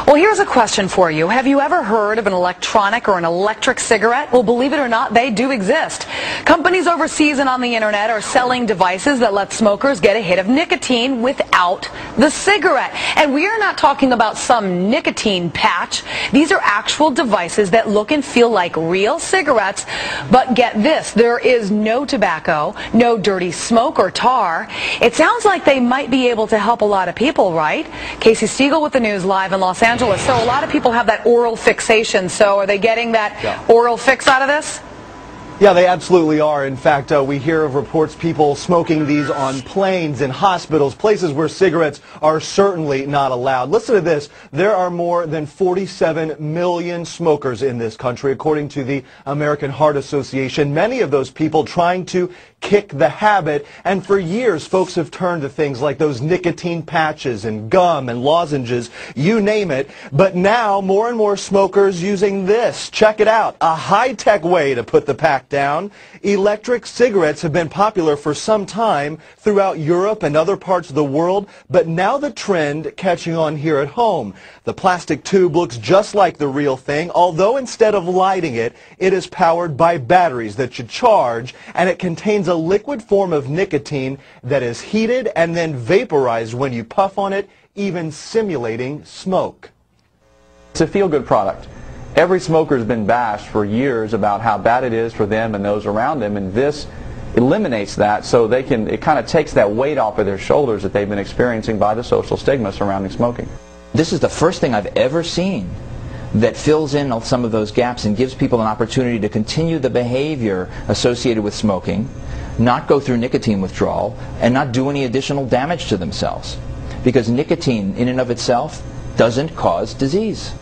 Well, here's a question for you. Have you ever heard of an electronic or an electric cigarette? Well, believe it or not, they do exist. Companies overseas and on the internet are selling devices that let smokers get a hit of nicotine without the cigarette. And we are not talking about some nicotine patch. These are actual devices that look and feel like real cigarettes. But get this, there is no tobacco, no dirty smoke or tar. It sounds like they might be able to help a lot of people, right? Casey Stiegel with the news live in Los Angeles. So a lot of people have that oral fixation. So are they getting that oral fix out of this? Yeah, they absolutely are. In fact, we hear of reports people smoking these on planes, in hospitals, places where cigarettes are certainly not allowed. Listen to this. There are more than 47 million smokers in this country, according to the American Heart Association. Many of those people trying to kick the habit. And for years, folks have turned to things like those nicotine patches and gum and lozenges, you name it. But now, more and more smokers using this. Check it out. A high-tech way to put the pack down. Electric cigarettes have been popular for some time throughout Europe and other parts of the world, but now the trend catching on here at home. The plastic tube looks just like the real thing, although instead of lighting it, it is powered by batteries that you charge, and it contains a liquid form of nicotine that is heated and then vaporized when you puff on it, even simulating smoke. It's a feel-good product. Every smoker has been bashed for years about how bad it is for them and those around them, and this eliminates that, so they can, it kind of takes that weight off of their shoulders that they've been experiencing by the social stigma surrounding smoking. This is the first thing I've ever seen that fills in some of those gaps and gives people an opportunity to continue the behavior associated with smoking, not go through nicotine withdrawal, and not do any additional damage to themselves. Because nicotine in and of itself doesn't cause disease.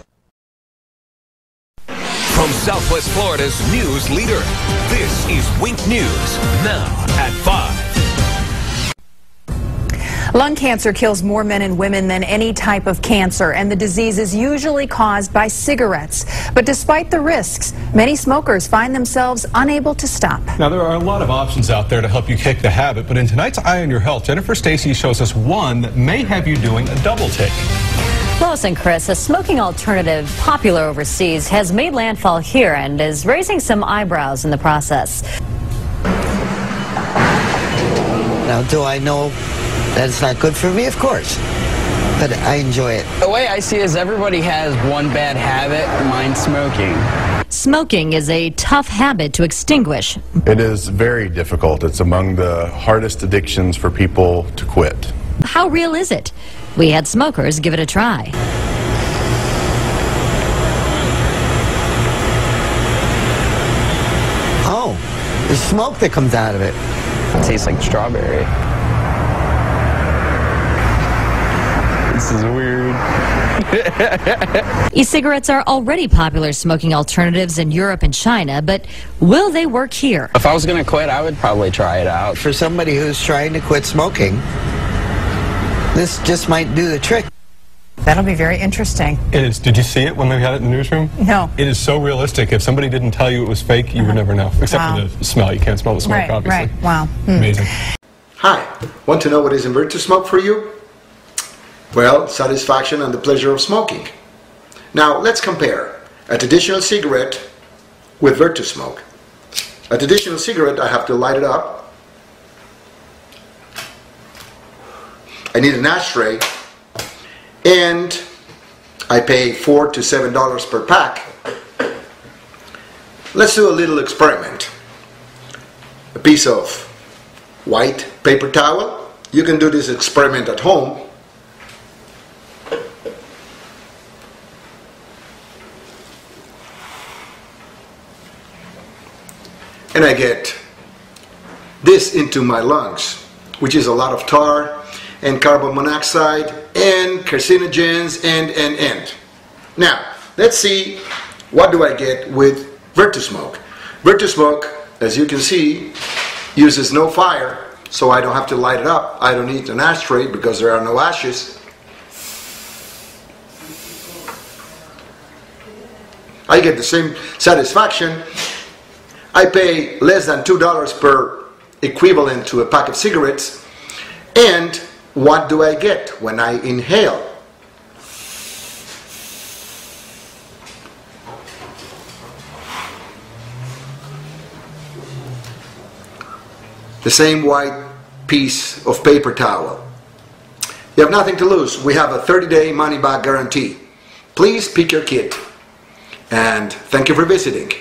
From Southwest Florida's news leader, this is Wink News, now at 5. Lung cancer kills more men and women than any type of cancer, and the disease is usually caused by cigarettes. But despite the risks, many smokers find themselves unable to stop. Now, there are a lot of options out there to help you kick the habit, but in tonight's Eye on Your Health, Jennifer Stacy shows us one that may have you doing a double take. Lois and Chris, a smoking alternative popular overseas has made landfall here and is raising some eyebrows in the process. Now, do I know that it's not good for me? Of course. But I enjoy it. The way I see it is everybody has one bad habit, mine smoking. Smoking is a tough habit to extinguish. It is very difficult. It's among the hardest addictions for people to quit. How real is it? We had smokers give it a try. Oh, there's smoke that comes out of it. It tastes like strawberry. This is weird. E-cigarettes are already popular smoking alternatives in Europe and China, but will they work here? If I was going to quit, I would probably try it out. For somebody who's trying to quit smoking, this just might do the trick. That'll be very interesting. It is. Did you see it when they had it in the newsroom? No. It is so realistic. If somebody didn't tell you it was fake, you would never know. Except for the smell. You can't smell the smoke, obviously. Right. Wow. Amazing. Hi. Want to know what is in Virtusmoke for you? Well, satisfaction and the pleasure of smoking. Now, let's compare a traditional cigarette with Virtusmoke. A traditional cigarette, I have to light it up. I need an ashtray, and I pay $4 to $7 per pack. Let's do a little experiment. A piece of white paper towel. You can do this experiment at home. And I get this into my lungs, which is a lot of tar and carbon monoxide and carcinogens and. Now, let's see what do I get with Virtusmoke. Virtusmoke, as you can see, uses no fire, so I don't have to light it up. I don't need an ashtray because there are no ashes. I get the same satisfaction. I pay less than $2 per equivalent to a pack of cigarettes, and what do I get when I inhale? the same white piece of paper towel. You have nothing to lose. We have a 30-day money-back guarantee. Please pick your kit. And thank you for visiting.